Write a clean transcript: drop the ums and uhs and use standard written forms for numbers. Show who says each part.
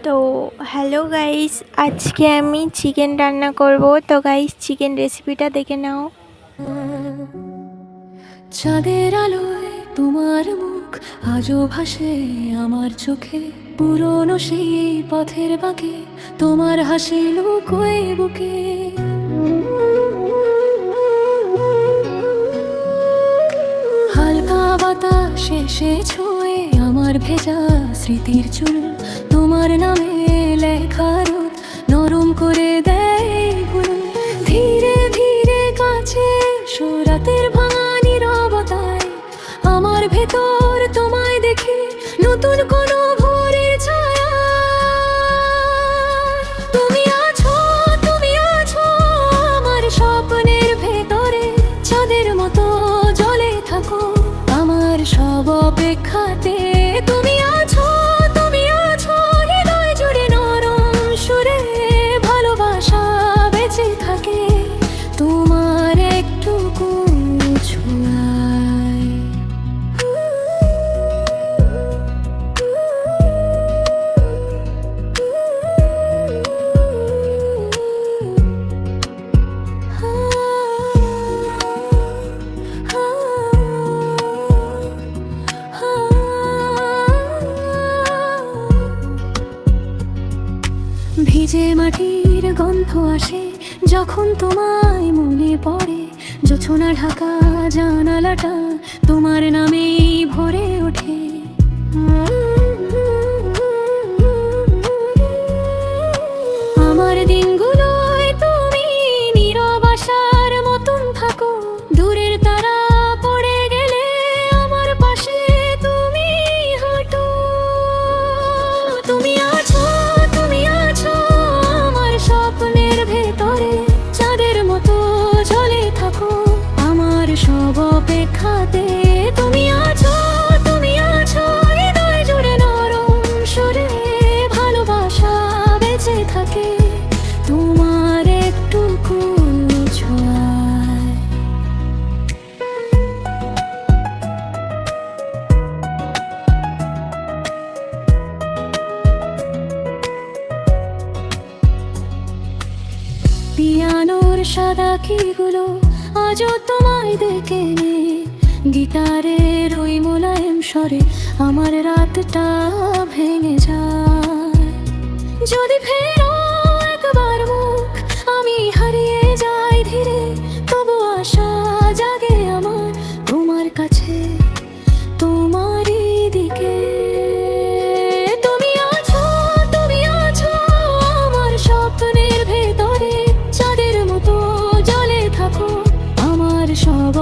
Speaker 1: তো hello guys, আজকে আমি চিকেন রান্না করব। তো গাইস, চিকেন রেসিপিটা দেখে নাও।
Speaker 2: চাঁদের আলোয় তোমার মুখ আজও ভাসে আমার চোখে, পুরনো সেই পথের বাঁকে তোমার হাসি লুকোয় বুকে। হালকা বাতাসে সে ছোঁয়ে আমার ভেজা স্মৃতির চুল, তোমার নামে লেখা রোদ নরম করে দেয় ভুল। ধীরে ধীরে কাছে রাতের ভাঙা নীরবতায় আমার ভেতর তোমায় দেখে নতুন কোনো ভোরের ছায়া। তুমি আছো, তুমি আছো আমার স্বপ্নের ভেতরে, চাঁদের মতো জ্বলে থাকো আমার সব অপেক্ষাতে। তুমি আছো, তুমি আছো হৃদয় জুড়ে নরম সুরে, ভালোবাসা বেঁচে থাকে তোমার একটুকু ছোঁয়ায়। ভিজে মাটির গন্ধ আসে যখন তোমায় মনে পড়ে, জোছনা ঢাকা জানালাটা তোমার নামেই ভরে ওঠে। আমার দিনগুলোয় তুমি নীরব আশার মতন থাকো, দূরের তারা পড়ে গেলে আমার পাশে তুমি হাঁটো। তুমি আছো, তুমি আছো আমার স্বপ্নের ভেতরে, চাঁদের মতো জ্বলে থাকো আমার সব অপেক্ষাতে। তুমি আছো, তুমি আছো হৃদয় জুড়ে নরম সুরে, ভালোবাসা বেঁচে থাকে তোমার একটুকু ছোঁয়ায়। পিয়ানোর সাদা কিগুলো আজও তোমায় দেখে নে, গিটারের ওই মোলায়েম স্বরে আমার রাতটা ভেঙে যায়। যদি ফেরো একবার মুখ আমি হারিয়ে যাই ধীরে, তবু আশা জাগে আমার তোমার কাছে, তোমারই দিকে। তুমি আছো, তুমি আছো আমার স্বপ্নের ভেতরে, চাঁদের মতো জ্বলে থাকো আমার সব